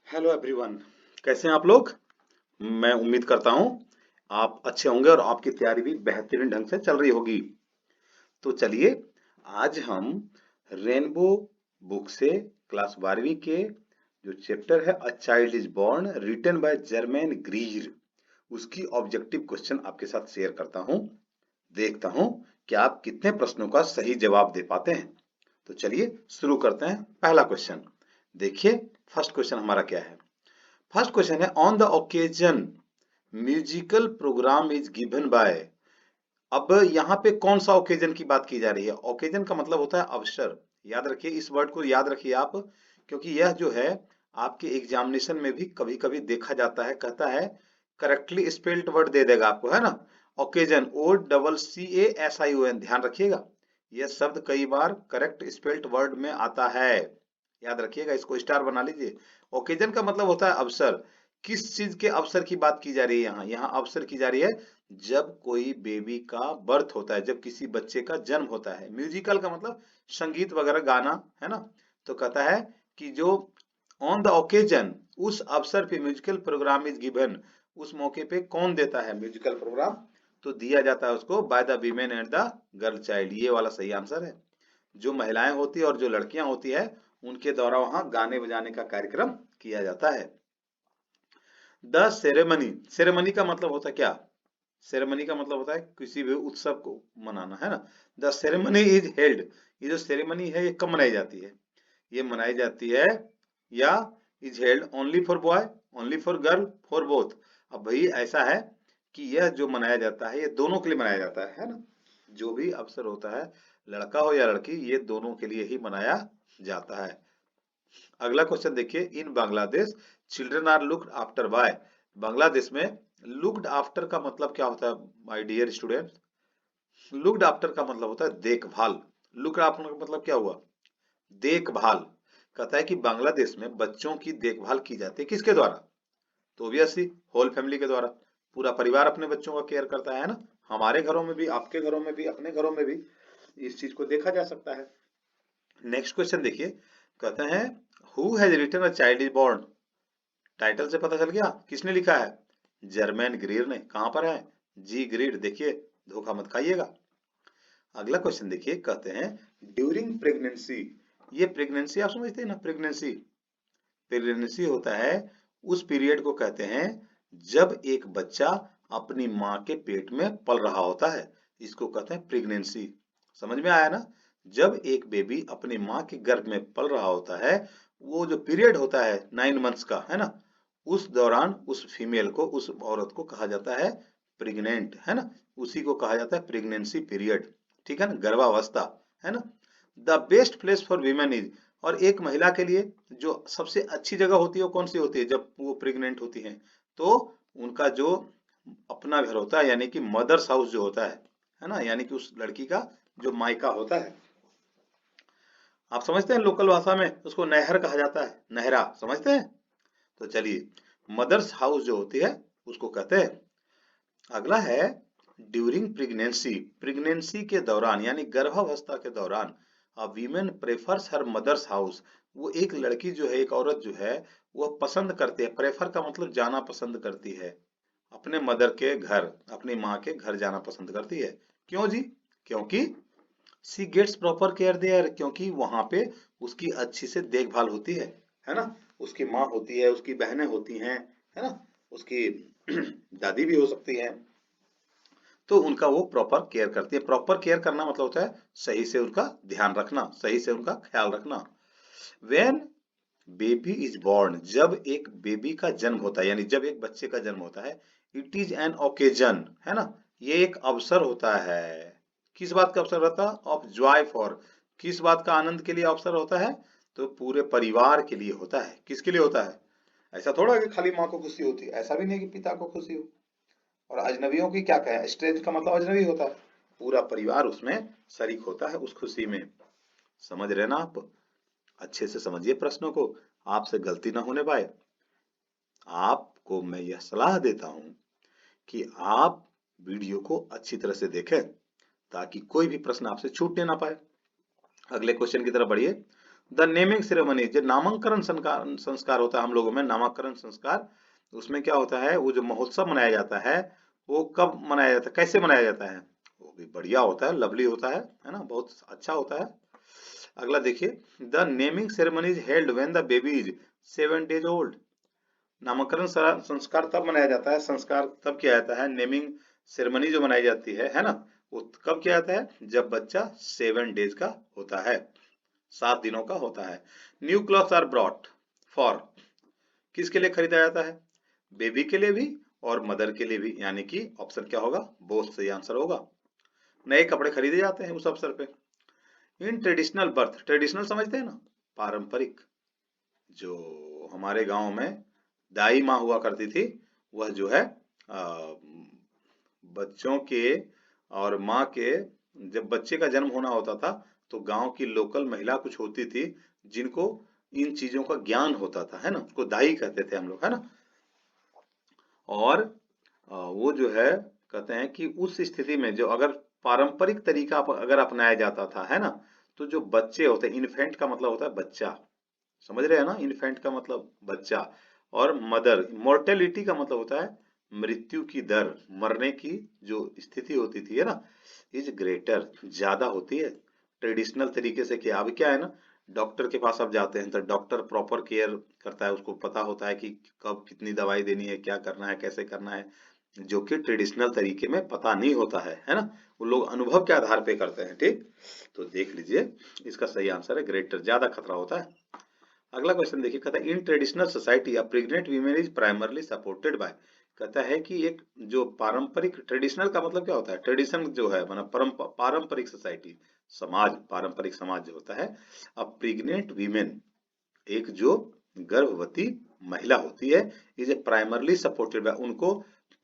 Hello everyone. कैसे हैं आप लोग? मैं उम्मीद करता हूं आप अच्छे होंगे और आपकी तैयारी भी बेहतरीन ढंग से चल रही होगी। तो चलिए, आज हम रेनबो बुक से क्लास 12वीं के जो चैप्टर है a child is born written by Germaine Greer, उसकी ऑब्जेक्टिव क्वेश्चन आपके साथ शेयर करता हूं। देखता हूं कि आप कितने प्रश्नों का सही जवाब दे पाते हैं। तो चलिए शुरू करते हैं। पहला क्वेश्चन देखिए। फर्स्ट क्वेश्चन हमारा क्या है? फर्स्ट क्वेश्चन है on the occasion musical program is given by. अब यहाँ पे कौन सा ओकेजन की बात की जा रही है? ओकेजन का मतलब होता है अवसर। याद रखिए, इस वर्ड को याद रखिए आप, क्योंकि यह जो है आपके एग्जामिनेशन में भी कभी कभी देखा जाता है। कहता है करेक्टली स्पेल्ड वर्ड दे देगा आपको, है ना। Occasion, O double C A S I O N, ध्यान रखिएगा। यह शब्द कई बार करेक्ट स्पेल्ड वर्ड में आता है। याद रखिएगा, इसको स्टार बना लीजिए। ओकेजन का मतलब होता है अवसर। किस चीज के अवसर की बात की जा रही है? यहाँ अवसर की जा रही है जब कोई बेबी का बर्थ होता है, जब किसी बच्चे का जन्म होता है। म्यूजिकल का मतलब संगीत वगैरह गाना, है ना। तो कहता है कि जो ऑन द ओकेजन, उस अवसर पे म्यूजिकल प्रोग्राम इज गिवन, उस मौके पे कौन देता है म्यूजिकल प्रोग्राम? तो दिया जाता है उसको by the women and the girl child. ये वाला सही आंसर है। जो महिलाएं होती है और जो लड़कियां होती है, उनके द्वारा वहां गाने बजाने का कार्यक्रम किया जाता है। द सेरेमनी, सेरेमनी का मतलब होता है क्या? सेरेमनी का मतलब होता है किसी भी उत्सव को मनाना, है ना। द सेरेमनी इज हेल्ड, ये जो सेरेमनी है ये कब मनाई जाती है? ये मनाई जाती है, या is held only for boy, only for girl, for both. अब भाई ऐसा है कि यह जो मनाया जाता है ये दोनों के लिए मनाया जाता है ना। जो भी अवसर होता है, लड़का हो या लड़की, ये दोनों के लिए ही मनाया जाता है। अगला क्वेश्चन देखिए। In Bangladesh children are looked after by. Bangladesh में लुक्ड आफ्टर का मतलब क्या होता है my dear students? Looked after का मतलब होता है देखभाल। लुक्ड आफ्टर का मतलब क्या हुआ? देखभाल। कहता है कि बांग्लादेश में बच्चों की देखभाल की जाती है किसके द्वारा? तो ऑब्वियसली होल फैमिली के द्वारा। पूरा परिवार अपने बच्चों का केयर करता है ना। हमारे घरों में भी, आपके घरों में भी, अपने घरों में भी इस चीज को देखा जा सकता है। नेक्स्ट क्वेश्चन देखिए। कहते हैं who has written a child is born. Title से पता चल गया किसने लिखा है? जर्मैन ग्रीर ने। कहां पर है? जी ग्रीड, देखिए, धोखा मत खाइएगा। अगला क्वेश्चन देखिए। कहते हैं ड्यूरिंग प्रेगनेंसी। ये प्रेगनेंसी आप समझते हैं ना? प्रेगनेंसी, प्रेगनेंसी होता है उस पीरियड को कहते हैं जब एक बच्चा अपनी माँ के पेट में पल रहा होता है। इसको कहते हैं प्रेगनेंसी। समझ में आया ना? जब एक बेबी अपनी माँ के गर्भ में पल रहा होता है, वो जो पीरियड होता है 9 मंथ्स का, है ना, उस दौरान उस फीमेल को, उस औरत को कहा जाता है प्रेग्नेंट, है ना। उसी को कहा जाता है प्रेगनेंसी पीरियड। ठीक है ना, गर्भावस्था, है ना। The best place for women is, और एक महिला के लिए जो सबसे अच्छी जगह होती है वो कौन सी होती है जब वो प्रेग्नेंट होती हैं? तो उनका जो अपना घर होता है, यानी कि मदर्स हाउस जो होता है ना, यानी कि उस लड़की का जो मायका होता है। आप समझते हैं, लोकल भाषा में उसको नहर कहा जाता है, नहरा, समझते हैं? तो चलिए, मदर्स हाउस जो होती है उसको कहते हैं। अगला है ड्यूरिंग प्रेगनेंसी। प्रेगनेंसी के दौरान यानी गर्भावस्था के दौरान women prefers her mother's house. वो एक लड़की जो है, एक औरत जो है, वह पसंद करती है। प्रेफर का मतलब जाना पसंद करती है अपने मदर के घर, अपनी माँ के घर जाना पसंद करती है। क्यों जी? क्योंकि सी गेट्स प्रॉपर केयर देयर, क्योंकि वहां पे उसकी अच्छी से देखभाल होती है ना। उसकी माँ होती है, उसकी बहनें होती हैं, है ना, उसकी दादी भी हो सकती है। तो उनका वो प्रॉपर केयर करती है। प्रॉपर केयर करना मतलब होता है सही से उनका ध्यान रखना, सही से उनका ख्याल रखना। वेन बेबी इज बॉर्न, जब एक बेबी का जन्म होता है, यानी जब एक बच्चे का जन्म होता है, इट इज एन ओकेजन, है ना, ये एक अवसर होता है। किस बात का अवसर होता है? ऑफ जॉय फॉर, किस बात का आनंद के लिए अवसर होता है? तो पूरे परिवार के लिए होता है। किसके लिए होता है? ऐसा थोड़ा है कि खाली माँ को खुशी होती है, ऐसा भी नहीं कि पिता को खुशी हो। और अजनबियों की क्या कहें, स्ट्रेंज का मतलब अजनबी होता है। पूरा परिवार उसमें शरीक होता है उस खुशी में। समझ रहे ना आप? अच्छे से समझिए प्रश्नों को, आपसे गलती ना होने पाए। आपको मैं यह सलाह देता हूं कि आप वीडियो को अच्छी तरह से देखें ताकि कोई भी प्रश्न आपसे छूटने ना पाए। अगले क्वेश्चन की तरफ बढ़िए। द नेमिंग सेरेमनी, जो नामकरण संस्कार होता है हम लोगों में, नामकरण संस्कार, उसमें क्या होता है, वो जो महोत्सव मनाया जाता है वो कब मनाया जाता है, कैसे मनाया जाता है, वो भी बढ़िया होता है, लवली होता है ना, बहुत अच्छा होता है। अगला देखिए, the naming ceremony is held when the baby is 7 days old. नामकरण संस्कार तब मनाया जाता है, संस्कार तब किया जाता है, नेमिंग सेरेमनी जो मनाई जाती है ना, वो कब किया जाता है, जब बच्चा 7 days का होता है, 7 दिनों का होता है। New clothes are brought for, किसके लिए खरीदा जाता है, बेबी के लिए भी और मदर के लिए भी, यानी कि ऑप्शन क्या होगा, बोथ सही आंसर होगा। नए कपड़े खरीदे जाते हैं उस अवसर पे। इन ट्रेडिशनल बर्थ, ट्रेडिशनल समझते हैं ना, पारंपरिक, जो हमारे गांव में दाई माँ हुआ करती थी, वह जो है बच्चों के और माँ के, जब बच्चे का जन्म होना होता था तो गांव की लोकल महिला कुछ होती थी जिनको इन चीजों का ज्ञान होता था, है ना, उसको दाई कहते थे हम लोग, है ना। और वो जो है, कहते हैं कि उस स्थिति में जो अगर पारंपरिक तरीका अगर अपनाया जाता था, है ना, तो जो बच्चे होते हैं, इन्फेंट का मतलब होता है बच्चा, समझ रहे हैं ना, इन्फेंट का मतलब बच्चा, और मदर, मोर्टेलिटी का मतलब होता है मृत्यु की दर, मरने की जो स्थिति होती थी, है ना, इज ग्रेटर, ज्यादा होती है ट्रेडिशनल तरीके से। किया अब क्या है ना, डॉक्टर के पास आप जाते हैं तो डॉक्टर प्रॉपर केयर करता है, उसको पता होता है कि कब कितनी दवाई देनी है, क्या करना है, कैसे करना है, जो कि ट्रेडिशनल तरीके में पता नहीं होता है ना, वो लोग अनुभव के आधार पे करते हैं, ठीक। तो देख लीजिए, इसका सही आंसर है ग्रेटर, ज्यादा खतरा होता है। अगला क्वेश्चन देखिए, कहता है in traditional society a pregnant women is primarily supported by, कहता है कि एक जो पारंपरिक, ट्रेडिशनल का मतलब क्या होता है, ट्रेडिशन जो है मतलब पारंपरिक सोसाइटी, समाज, पारंपरिक समाज जो होता है, अ प्रेग्नेंट वीमेन, एक जो गर्भवती महिला होती है, इज प्राइमरली सपोर्टेड बाय, उनको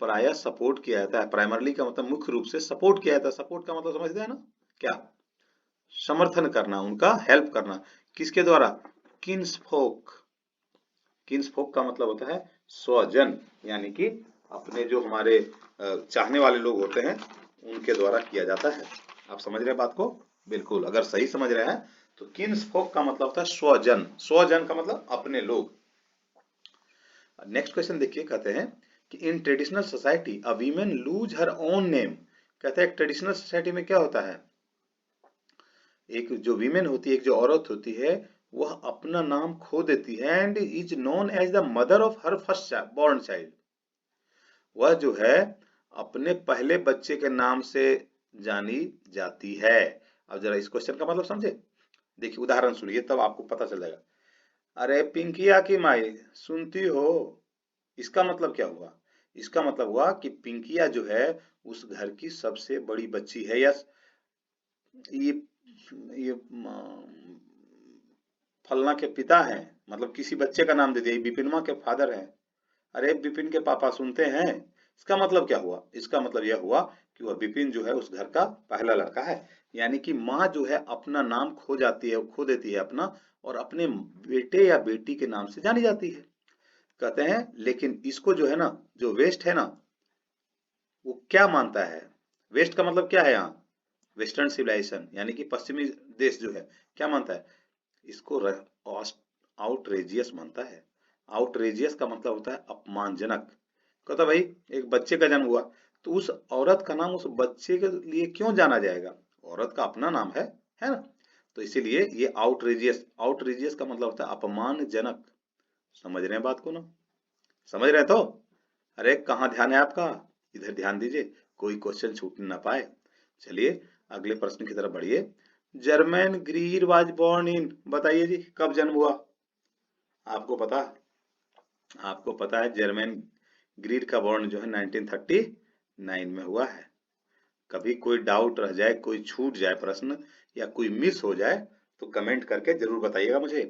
प्रायः सपोर्ट किया जाता है, प्राइमरली का मतलब मुख्य रूप से सपोर्ट किया जाता है, सपोर्ट का मतलब समझते हैं ना, क्या, समर्थन करना, उनका हेल्प करना, किसके द्वारा, किन्सफोक, किन्सफोक का मतलब होता है स्वजन, यानी कि अपने जो हमारे चाहने वाले लोग होते हैं उनके द्वारा किया जाता है। आप समझ रहे हैं बात को, बिल्कुल, अगर सही समझ रहे हैं तो किन्सफोक का मतलब होता है स्वजन, स्वजन का मतलब अपने लोग। नेक्स्ट क्वेश्चन देखिए, कहते हैं कि in traditional society a women lose her own name, कहते हैं ट्रेडिशनल सोसाइटी में क्या होता है, एक जो वीमेन होती है, एक जो औरत होती है, वह अपना नाम खो देती है, and is known as the mother of her first born child, वह जो है अपने पहले बच्चे के नाम से जानी जाती है। अब जरा इस क्वेश्चन का मतलब समझे, देखिए उदाहरण सुनिए तब आपको पता चल जाएगा। अरे पिंकिया की माई सुनती हो, इसका मतलब क्या हुआ, इसका मतलब हुआ कि पिंकिया जो है उस घर की सबसे बड़ी बच्ची है, या ये ये फलना के पिता हैं, मतलब किसी बच्चे का नाम दे दिया, बिपिनमा के फादर हैं, अरे बिपिन के पापा सुनते हैं, इसका मतलब क्या हुआ, इसका मतलब यह हुआ कि वह बिपिन जो है उस घर का पहला लड़का है, यानी कि माँ जो है अपना नाम खो जाती है, खो देती है अपना, और अपने बेटे या बेटी के नाम से जानी जाती है। कहते हैं लेकिन इसको जो है ना, जो वेस्ट है ना, वो क्या मानता है, वेस्ट का मतलब क्या है यहाँ, वेस्टर्न सिविलाइजेशन, यानी कि पश्चिमी देश जो है क्या मानता है, इसको आउटरेजियस मानता है। आउटरेजियस का मतलब होता है अपमानजनक। कहता भाई एक बच्चे का जन्म हुआ तो उस औरत का नाम उस बच्चे के लिए क्यों जाना जाएगा, औरत का अपना नाम है ना, तो इसीलिए ये आउटरेजियस, आउटरेजियस का मतलब होता है अपमानजनक। समझ रहे हैं बात को ना, समझ रहे हैं तो, अरे कहाँ ध्यान है आपका, इधर ध्यान दीजिए, कोई क्वेश्चन छूट ना पाए। चलिए अगले प्रश्न की तरफ बढ़िए। German Greer was born in, बताइए जी कब जन्म हुआ, आपको पता, आपको पता है जर्मन ग्रीड का बॉर्न जो है 1939 में हुआ है। कभी कोई डाउट रह जाए, कोई छूट जाए प्रश्न या कोई मिस हो जाए तो कमेंट करके जरूर बताइएगा मुझे।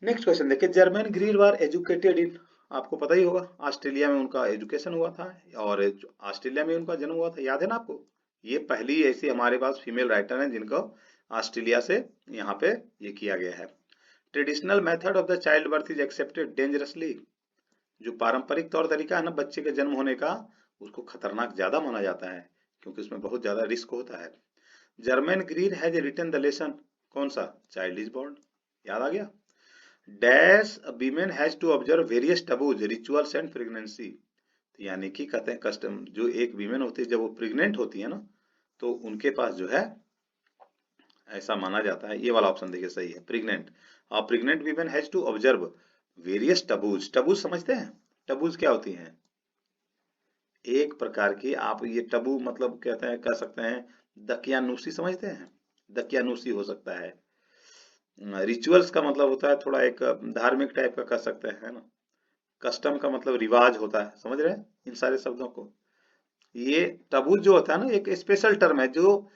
नेक्स्ट क्वेश्चन देखिए, Germaine Greer was educated in, आपको पता ही होगा ऑस्ट्रेलिया में उनका एजुकेशन हुआ था, और ऑस्ट्रेलिया में उनका जन्म हुआ था, याद है ना आपको, ये पहली ऐसी हमारे पास फीमेल राइटर है जिनको ऑस्ट्रेलिया से यहाँ पे ये किया गया है। Traditional method of the child birth is accepted dangerously, जो पारंपरिक तौर तरीका है ना बच्चे के जन्म होने का, उसको खतरनाक ज्यादा माना जाता है क्योंकि उसमें बहुत ज्यादा रिस्क होता है। Germaine Greer has written the lesson, कौन सा? Child is born. याद आ गया। Dash women has to observe various taboos rituals and pregnancy, यानी कि कहते हैं कस्टम, जो एक वीमेन होती है जब वो प्रेग्नेंट होती है ना, तो उनके पास जो है ऐसा माना जाता है, ये वाला ऑप्शन देखिए सही है, pregnant. Pregnant women has to observe various taboos. Taboos समझते हैं? टबूज क्या होती हैं? एक प्रकार की, आप ये टबू मतलब कहते हैं, कह सकते हैं दकियानूसी, समझते हैं? दकियानूसी हो सकता है। रिचुअल्स का मतलब होता है थोड़ा एक धार्मिक टाइप का, कह सकते हैं, है ना। कस्टम का मतलब रिवाज होता है, समझ रहे हैं इन सारे शब्दों को। ये टबू जो होता है ना, एक स्पेशल टर्म है जो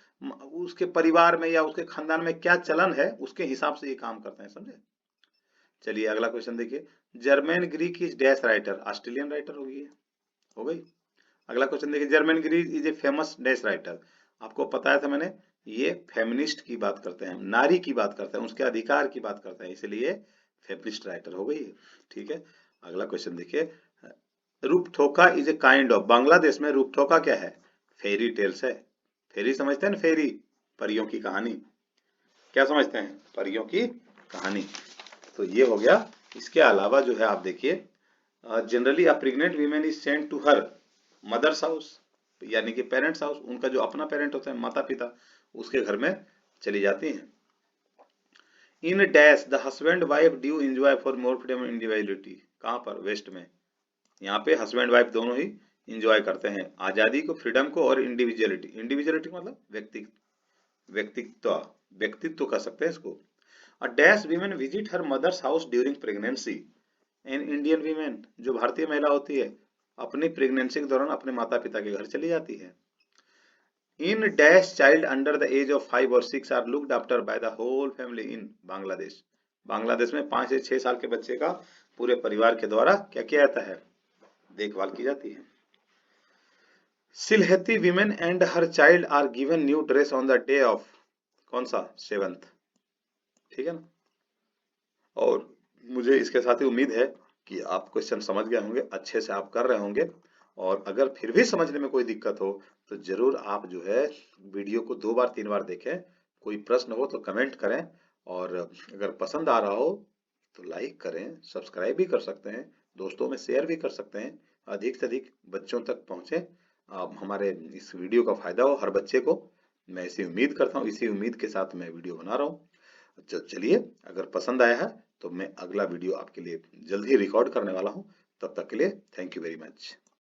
उसके परिवार में या उसके खानदान में क्या चलन है उसके हिसाब से ये काम करते हैं, समझे। चलिए अगला क्वेश्चन देखिए। German Greek is dash writer, Australian writer होगी, हो गई। अगला क्वेश्चन देखिए। German Greek is a famous dash writer, आपको बताया था मैंने, ये फेमिनिस्ट की बात करते हैं, नारी की बात करते हैं, उसके अधिकार की बात करते हैं, इसलिए फेमिनिस्ट राइटर हो गई। ठीक है। अगला क्वेश्चन देखिए। रूपठोका is a kind of, Bangladesh में रूपठोका क्या है? फेरी टेल्स है। फेरी समझते हैं ना, फेरी, परियों की कहानी। क्या समझते हैं? परियों की कहानी। तो ये हो गया। इसके अलावा जो है आप देखिए, generally a pregnant women is sent to her mother's house, यानी कि पेरेंट्स हाउस, उनका जो अपना पेरेंट होता है, माता पिता, उसके घर में चली जाती हैं। In dash the husband wife due enjoy for more freedom and individuality, कहां पर? वेस्ट में। यहाँ पे हस्बैंड वाइफ दोनों ही इंजॉय करते हैं आजादी को, फ्रीडम को और इंडिविजुअलिटी। इंडिविजुअलिटी मतलब व्यक्तित्व, व्यक्तित्व कह सकते हैं इसको। A dash women visit her mother's house during pregnancy, an Indian women, जो भारतीय महिला होती है, अपनी प्रेगनेंसी के दौरान अपने माता पिता के घर चली जाती है। In dash child under the age of 5 और 6 are looked after by the whole family in Bangladesh, Bangladesh में 5 से 6 साल के बच्चे का पूरे परिवार के द्वारा क्या किया जाता है? देखभाल की जाती है। Sylheti women and her child are given new dress on the day of, कौन सा? 7th। ठीक है ना। और मुझे इसके साथ ही उम्मीद है कि आप क्वेश्चन समझ गए होंगे, अच्छे से आप कर रहे होंगे। और अगर फिर भी समझने में कोई दिक्कत हो तो जरूर आप जो है वीडियो को 2 बार 3 बार देखें। कोई प्रश्न हो तो कमेंट करें, और अगर पसंद आ रहा हो तो लाइक करें, सब्सक्राइब भी कर सकते हैं, दोस्तों में शेयर भी कर सकते हैं, अधिक से अधिक बच्चों तक पहुंचे। आप हमारे इस वीडियो का फायदा हो हर बच्चे को, मैं इसी उम्मीद करता हूँ, इसी उम्मीद के साथ मैं वीडियो बना रहा हूँ। चलिए, अगर पसंद आया है तो मैं अगला वीडियो आपके लिए जल्द ही रिकॉर्ड करने वाला हूँ। तब तक के लिए थैंक यू वेरी मच।